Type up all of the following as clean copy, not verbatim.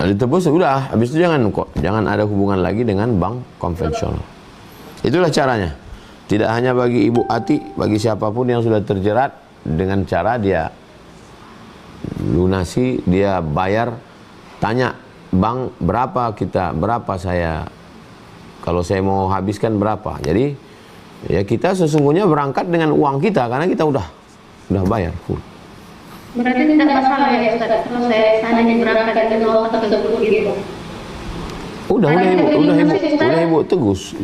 Ditebus sudah, habis itu jangan ada hubungan lagi dengan bank konvensional. Itulah caranya. Tidak hanya bagi Ibu Ati, bagi siapapun yang sudah terjerat, dengan cara dia lunasi, dia bayar, tanya bank berapa saya, kalau saya mau habiskan berapa. Jadi ya kita sesungguhnya berangkat dengan uang kita karena kita udah bayar full. Berarti tidak masalah ya Ustaz, kalau saya seandainya berangkat dari 0 atau 10 gitu. Udah Ibu tebus.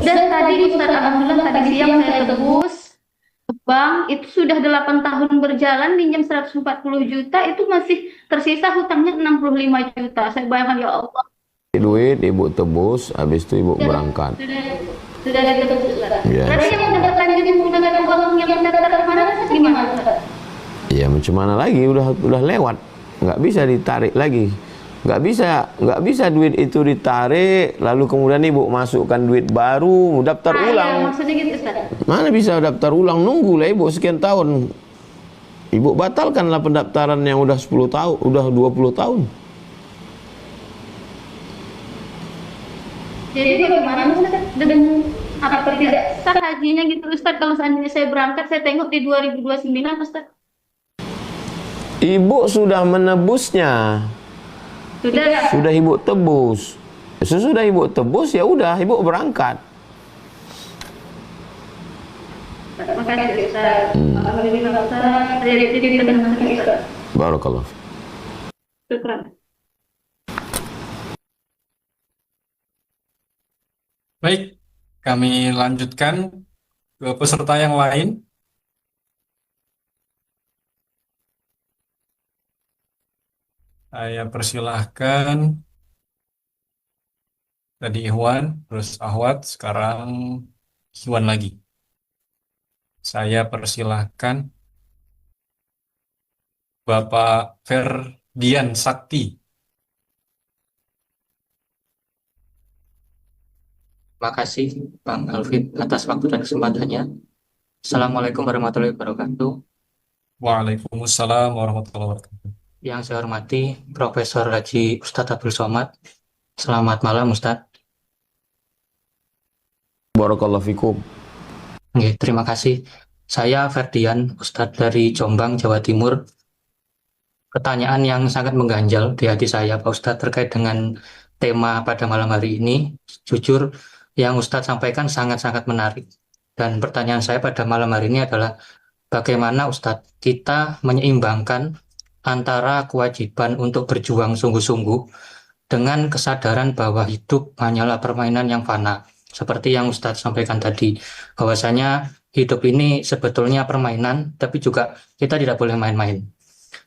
Dan tadi Ustaz, alhamdulillah tadi siang saya tebus ke bank, itu sudah 8 tahun berjalan, minjam 140 juta, itu masih tersisa hutangnya 65 juta. Saya bayangkan, ya Allah. Duit Ibu tebus, habis itu Ibu berangkat. Sudah ditebus Ustaz. Ya. Berarti yang mendapatkan menggunakan uang yang mendaftar kemana Ustaz, gimana Ustaz? Ya macam mana lagi, udah lewat, nggak bisa ditarik lagi, nggak bisa duit itu ditarik lalu kemudian Ibu masukkan duit baru, daftar ulang. Ya, maksudnya gitu Ustaz. Mana bisa daftar ulang, nunggulah Ibu sekian tahun. Ibu batalkanlah pendaftaran yang udah 10 tahun, udah 20 tahun. Jadi bagaimana Ustaz dengan apa tidak sah hajinya gitu Ustaz, kalau seandainya saya berangkat, saya tengok di 2029 Ustaz. Ibu sudah menebusnya. Sudah Ibu tebus. Sesudah Ibu tebus, ya udah Ibu berangkat. Terima kasih Ustaz. Alhamdulillah Ustaz. Jadi terima kasih Ustaz. Barakallah. Syukran. Baik, kami lanjutkan ke peserta yang lain. Saya persilahkan tadi Ikhwan, terus Ahwat, sekarang Ikhwan lagi. Saya persilahkan Bapak Ferdian Sakti. Terima kasih Bang Alvin atas waktu dan kesempatannya. Assalamualaikum warahmatullahi wabarakatuh. Waalaikumsalam warahmatullahi wabarakatuh. Yang saya hormati Profesor Haji Ustadz Abdul Somad. Selamat malam Ustadz. Barakallahu fikum. Oke, terima kasih. Saya Ferdian, Ustadz dari Jombang, Jawa Timur. Pertanyaan yang sangat mengganjal di hati saya Pak Ustadz terkait dengan tema pada malam hari ini. Jujur, yang Ustadz sampaikan sangat-sangat menarik. Dan pertanyaan saya pada malam hari ini adalah bagaimana Ustadz kita menyeimbangkan antara kewajiban untuk berjuang sungguh-sungguh dengan kesadaran bahwa hidup hanyalah permainan yang fana. Seperti yang Ustadz sampaikan tadi, bahwasanya hidup ini sebetulnya permainan, tapi juga kita tidak boleh main-main.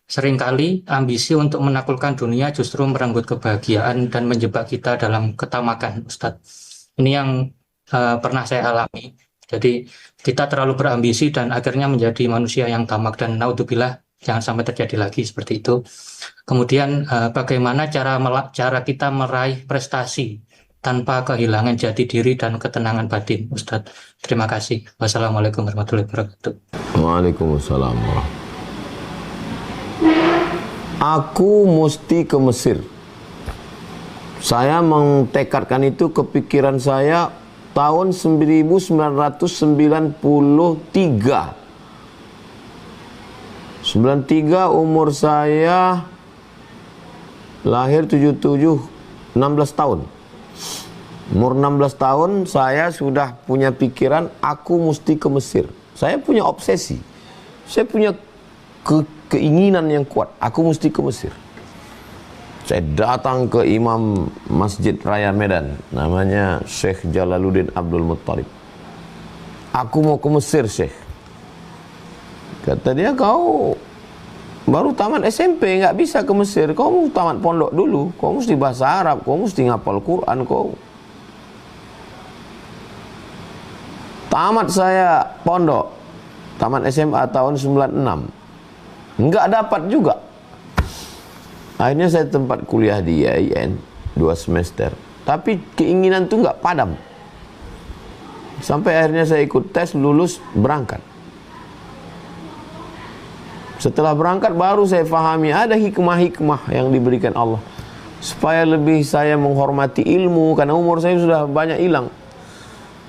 Seringkali ambisi untuk menaklukkan dunia justru merenggut kebahagiaan dan menjebak kita dalam ketamakan, Ustadz. Ini yang pernah saya alami. Jadi kita terlalu berambisi dan akhirnya menjadi manusia yang tamak, dan naudzubillah, jangan sampai terjadi lagi seperti itu. Kemudian bagaimana cara kita meraih prestasi tanpa kehilangan jati diri dan ketenangan batin, Ustadz. Terima kasih. Wassalamualaikum warahmatullahi wabarakatuh. Waalaikumsalam. Aku mesti ke Mesir. Saya mentekadkan itu, kepikiran saya tahun 1993. 93 umur saya, lahir 77, 16 tahun. Umur 16 tahun saya sudah punya pikiran aku mesti ke Mesir. Saya punya obsesi. Saya punya keinginan yang kuat, aku mesti ke Mesir. Saya datang ke Imam Masjid Raya Medan, namanya Syekh Jalaluddin Abdul Muttalib. Aku mau ke Mesir, Syekh. Kata dia, kau baru tamat SMP, nggak bisa ke Mesir. Kau mau tamat pondok dulu. Kau mesti bahasa Arab, kau mesti ngapal Quran kau. Tamat saya pondok, tamat SMA tahun 96. Nggak dapat juga. Akhirnya saya tempat kuliah di IAIN 2 semester. Tapi keinginan itu nggak padam. Sampai akhirnya saya ikut tes, lulus, berangkat. Setelah berangkat baru saya fahami ada hikmah-hikmah yang diberikan Allah. supaya lebih saya menghormati ilmu, karena umur saya sudah banyak hilang.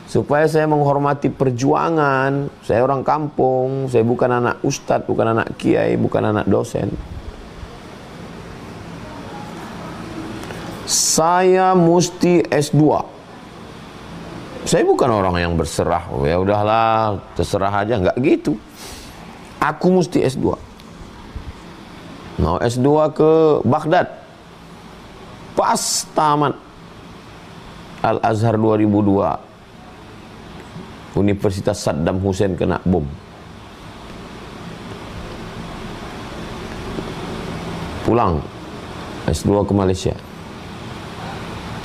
Supaya saya menghormati perjuangan. Saya orang kampung, saya bukan anak ustadz, bukan anak kiai, bukan anak dosen. Saya mesti S2. Saya bukan orang yang berserah, oh, ya udahlah, terserah aja, nggak gitu. Aku mesti S2. Mau S2 ke Baghdad. Pas tamat Al-Azhar 2002. Universitas Saddam Hussein kena bom. Pulang S2 ke Malaysia.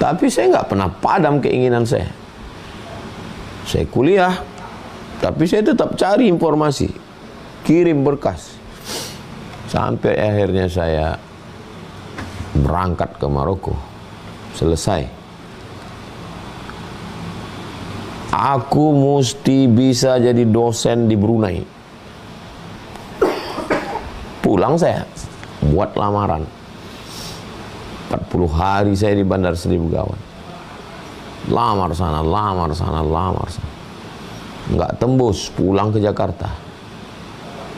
Tapi saya nggak pernah padam keinginan saya. Saya kuliah, tapi saya tetap cari informasi, kirim berkas. Sampai akhirnya saya berangkat ke Maroko. Selesai. Aku mesti bisa jadi dosen di Brunei. Pulang saya, buat lamaran. 40 hari saya di Bandar Seri Begawan. Lamar sana, lamar sana, lamar sana. Nggak tembus, pulang ke Jakarta.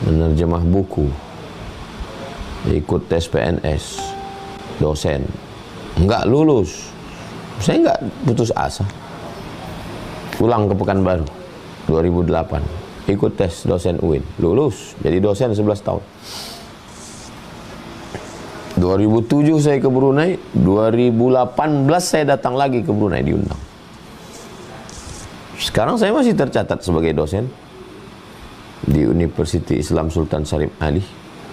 Menerjemah buku. Ikut tes PNS. Dosen. Nggak lulus. Saya nggak putus asa. Pulang ke Pekanbaru. 2008. Ikut tes dosen UIN. Lulus. Jadi dosen 11 tahun. 2007 saya ke Brunei, 2018 saya datang lagi ke Brunei diundang. Sekarang saya masih tercatat sebagai dosen di University Islam Sultan Salim Ali.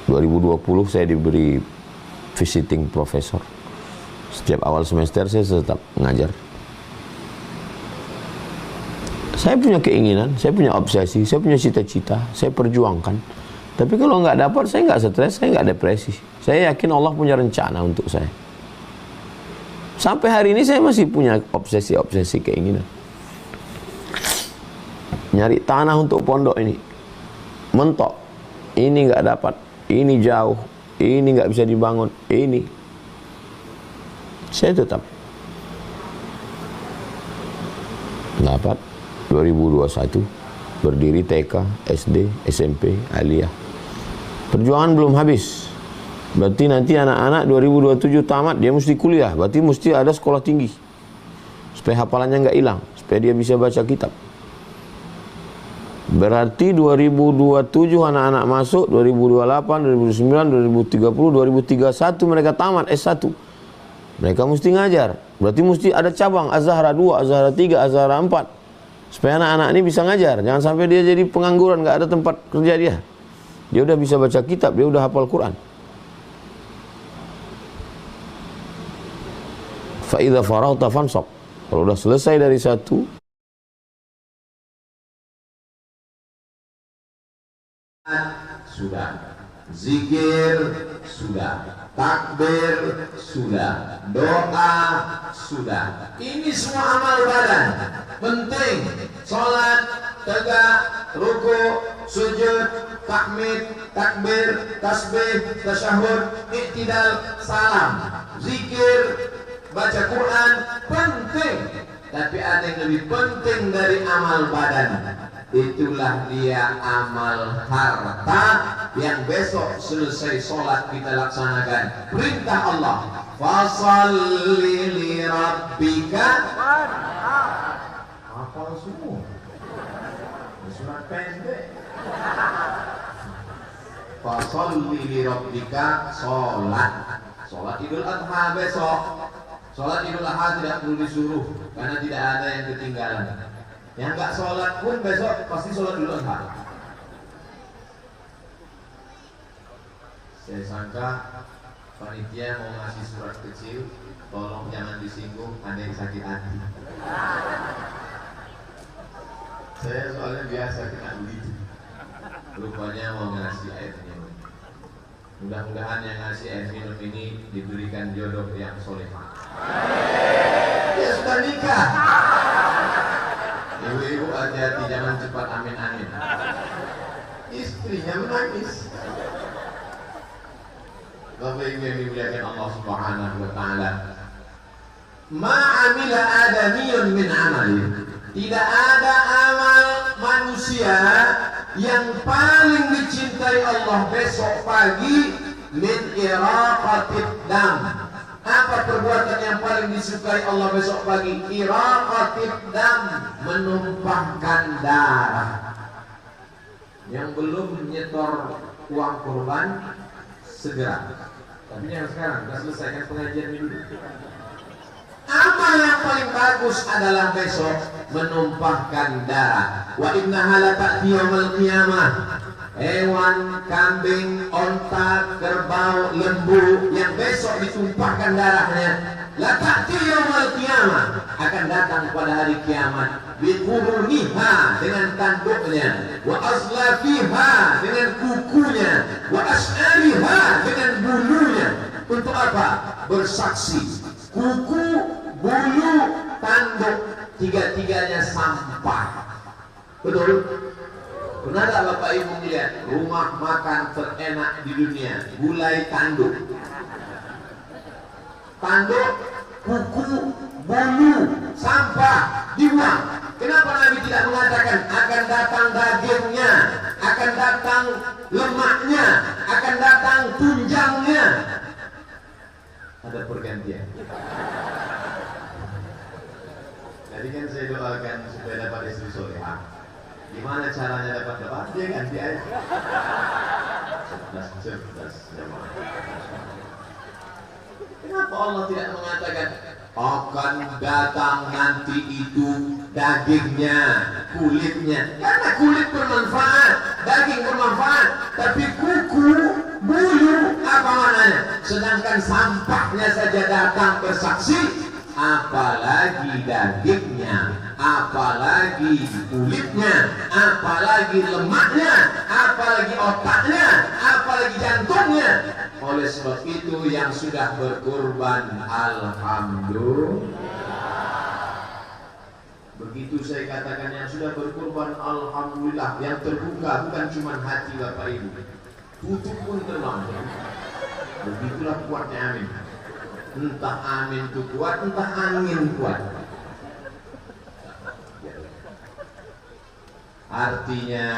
2020 saya diberi visiting professor. Setiap awal semester saya tetap mengajar. Saya punya keinginan, saya punya obsesi, saya punya cita-cita, saya perjuangkan. Tapi kalau nggak dapat, saya nggak stres, saya nggak depresi. Saya yakin Allah punya rencana untuk saya. Sampai hari ini saya masih punya obsesi-obsesi keinginan. Nyari tanah untuk pondok ini. Mentok. Ini nggak dapat. Ini jauh. Ini nggak bisa dibangun. Ini. Saya tetap dapat. 2021 berdiri TK, SD, SMP, aliyah. Perjuangan belum habis. Berarti nanti anak-anak 2027 tamat, dia mesti kuliah. Berarti mesti ada sekolah tinggi. Supaya hafalannya nggak hilang. Supaya dia bisa baca kitab. Berarti 2027 anak-anak masuk, 2028, 2029, 2030, 2031 mereka tamat S1. Mereka mesti ngajar. Berarti mesti ada cabang Azhara 2, Azhara 3, Azhara 4. Supaya anak-anak ini bisa ngajar. Jangan sampai dia jadi pengangguran, nggak ada tempat kerja dia. Dia udah bisa baca kitab, dia udah hafal Quran. Fa idza faraghta fansab. Kalau udah selesai dari satu, sudah, zikir sudah, takbir sudah, doa sudah. Ini semua amal badan penting. Salat, tegak, ruku, sujud, tahmid, takbir, tasbih, tasyahud, iktidal, salam, zikir, baca Quran penting. Tapi ada yang lebih penting dari amal badan. Itulah dia amal harta yang besok selesai sholat kita laksanakan. Perintah Allah, fasalli li rabbika. Hafal semua. Surat pendek. Fasalli li rabbika, sholat. Sholat Idul Adha besok. Sholat Idul Adha tidak perlu disuruh karena tidak ada yang ketinggalan. Yang nggak sholat pun besok pasti sholat Idul Adha. Saya sangka panitia mau ngasih surat kecil, tolong jangan disinggung, ada yang sakit hati. Saya soalnya biasa kena begitu. Rupanya mau ngasih air minum. Mudah-mudahan yang ngasih air minum ini diberikan jodoh yang solehah. Dia sudah nikah. Ibu-ibu hati-hati, jangan cepat amin-amin. Istrinya menangis. Bapak Ibu yang dimuliakan Allah Subhanahu wa taala. Ma'amila adamiyun min amali. Tidak ada amal manusia yang paling dicintai Allah besok pagi min iraqatid dam. Apa perbuatan yang paling disukai Allah besok pagi? Iraqatid dam, menumpahkan darah. Yang belum menyetor uang kurban segera. Tapi yang sekarang sudah selesaikan pengajian ini. Amal yang paling bagus adalah besok menumpahkan darah. Wa innaha la ta'ti yaumil qiyamah. Hewan, kambing, onta, kerbau, lembu yang besok ditumpahkan darahnya, la ta'ti yaumil qiyamah, akan datang pada hari kiamat. Biquruniha, dengan tanduknya, wa aslafiha, dengan kukunya, wa as'ariha, dengan bulunya. Untuk apa? Bersaksi. Kuku, bulu, tanduk, tiga-tiganya sampah. Betul? Pernah tak Bapak Ibu melihat rumah makan terenak di dunia, gulai tanduk? Tanduk, kuku, bulu, sampah, dibuang. Kenapa Nabi tidak mengatakan akan datang dagingnya, akan datang lemaknya, akan datang tunjangnya? Ada pergantian. Jadi kan saya doakan supaya dapat istri solehah. Gimana caranya dapat doa? Dia ganti aja. Cerdas. Kenapa Allah tidak mengatakan akan datang nanti itu dagingnya, kulitnya? Karena kulit bermanfaat, daging bermanfaat, tapi kuku, bulu apa mananya? Sedangkan sampahnya saja datang bersaksi, apalagi dagingnya, apalagi kulitnya, apalagi lemaknya, apalagi otaknya, apalagi jantungnya. Oleh sebab itu yang sudah berkurban, alhamdulillah. Begitu saya katakan yang sudah berkurban, alhamdulillah. Yang terbuka bukan cuma hati Bapak Ibu, tutup pun terbang. Begitulah kuatnya amin. Entah amin itu kuat, entah angin kuat. Artinya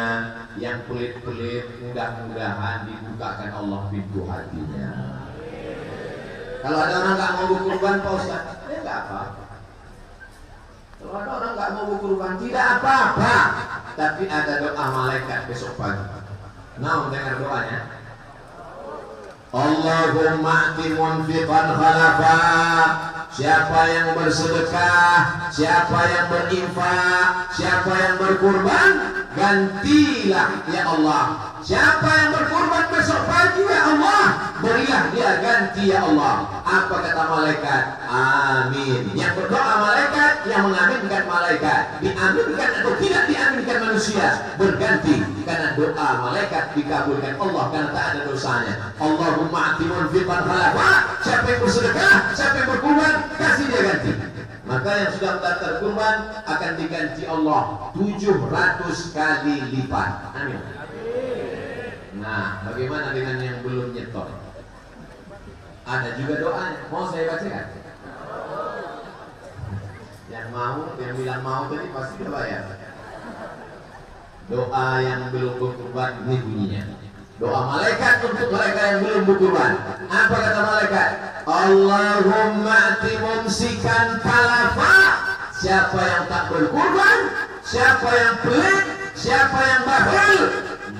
yang pelit-pelit mudah-mudahan dibukakan Allah pintu hatinya. Kalau ada orang nggak mau berkurban Pak Ustaz, ya nggak apa-apa. Kalau ada orang nggak mau berkurban, tidak apa-apa. Tapi ada doa malaikat besok pagi. Nah, dengar doanya. Allahumma ati munfiqan khalafa. Siapa yang bersedekah, siapa yang berinfak, siapa yang berkurban, gantilah ya Allah. Siapa yang berkurban besok pagi ya Allah, berilah dia ganti ya Allah. Apa kata malaikat? Amin. Yang berdoa malaikat, yang mengaminkan malaikat. Diaminkan atau tidak diaminkan manusia, berganti. Karena doa malaikat dikabulkan Allah karena tak ada dosanya. Allahumma ati munfiqan khalafa. Siapa yang bersedekah, siapa yang berkurban, kasih dia ganti. Maka yang sudah mendaftar kurban akan diganti Allah 700 kali lipat. Amin. Nah, bagaimana dengan yang belum nyetor? Ada juga doanya. Mau saya bacakan? Yang mau, yang bilang mau tadi pasti dibayar. Doa yang belum berkurban ini bunyinya. Doa malaikat untuk mereka yang belum berkurban. Apa kata malaikat? Allahumma ati mumsikan talafa. Siapa yang tak berkurban, siapa yang pelit, siapa yang bakhil,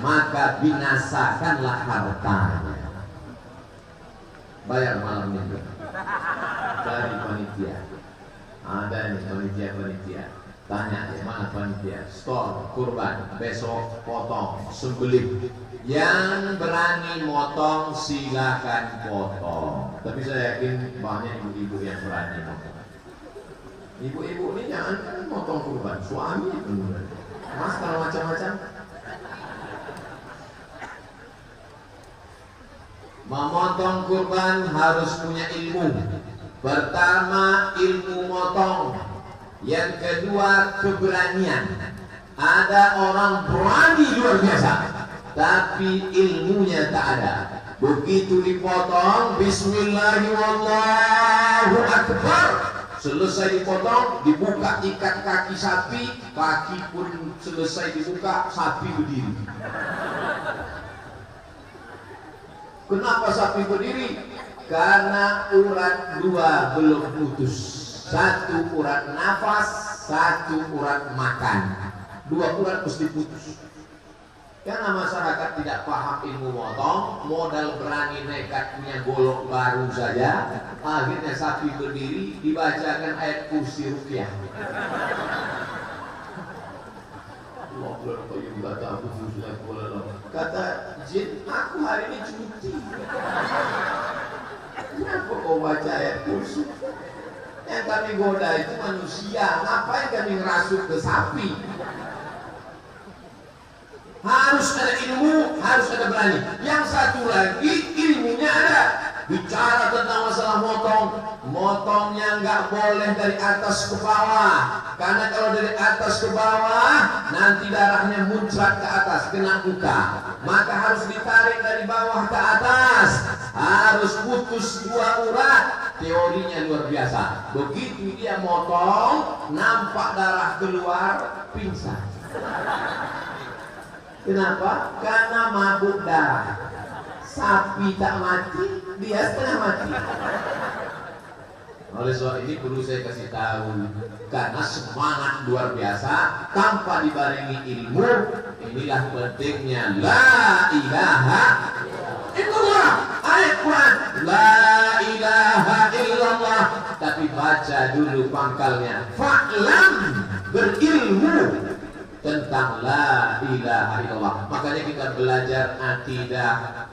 maka binasakanlah hartanya. Bayar malam minggu dari panitia. Ada nih panitia. Tanya mana panitia? Store kurban besok potong sembelih. Yang berani motong silakan potong. Tapi saya yakin banyak ibu-ibu yang berani motong. Ibu-ibu ini jangan kan motong kurban, suami itu. Mas kalau macam-macam. Memotong kurban harus punya ilmu. Pertama ilmu motong. Yang kedua keberanian. Ada orang berani luar biasa, tapi ilmunya tak ada. Begitu dipotong, Bismillahirrahmanirrahim. Selesai dipotong, dibuka ikat kaki sapi, kaki pun selesai dibuka, sapi berdiri. Kenapa sapi berdiri? Karena urat dua belum putus. Satu urat nafas, satu urat makan. Dua urat mesti putus. Karena masyarakat tidak paham ilmu motong, modal berani nekat punya golok baru saja, akhirnya sapi berdiri dibacakan ayat kursi ruqyah. Kata jin, aku hari ini cuti. Kenapa kau baca ayat kursi? Yang kami goda itu manusia, ngapain kami ngerasuk ke sapi? Harus ada ilmu, harus ada berani. Yang satu lagi ilmunya ada. Bicara tentang masalah motong, motongnya nggak boleh dari atas ke bawah. Karena kalau dari atas ke bawah, nanti darahnya muncrat ke atas, kena muka. Maka harus ditarik dari bawah ke atas. Harus putus dua urat. Teorinya luar biasa. Begitu dia motong, nampak darah keluar, pingsan. Kenapa? Karena mabuk darah. Sapi tak mati, dia setengah mati. Oleh sebab ini perlu saya kasih tahu, karena semangat luar biasa tanpa dibarengi ilmu. Inilah pentingnya la ilaha illallah. Ayat Quran la ilaha illallah, tapi baca dulu pangkalnya. Fa'lam, berilmu tentang la ilaha illallah. Makanya kita belajar akidah,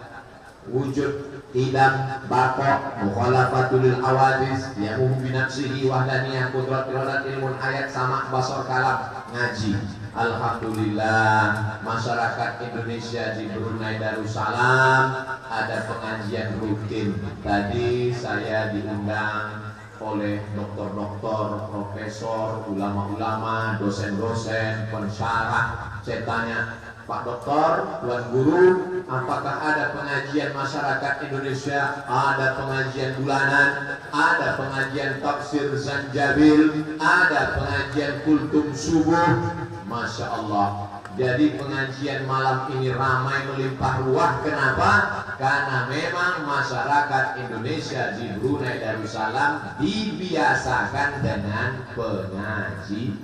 wujud, idam, baqo, mukhalafatul awadis, yamuhu binafsihi wahdaniyah, kudrat iradat, ilmun ayat, sama basar kalam, ngaji. Alhamdulillah, masyarakat Indonesia di Brunei Darussalam ada pengajian rutin. Tadi saya diundang oleh doktor-doktor, profesor, ulama-ulama, dosen-dosen, pensyarah. Saya tanya, Pak Doktor, Tuan Guru, apakah ada pengajian masyarakat Indonesia? Ada pengajian bulanan, ada pengajian tafsir Zanjabil, ada pengajian kultum subuh. Masya Allah. Jadi pengajian malam ini ramai melimpah ruah. Kenapa? Karena memang masyarakat Indonesia di Brunei Darussalam dibiasakan dengan pengajian.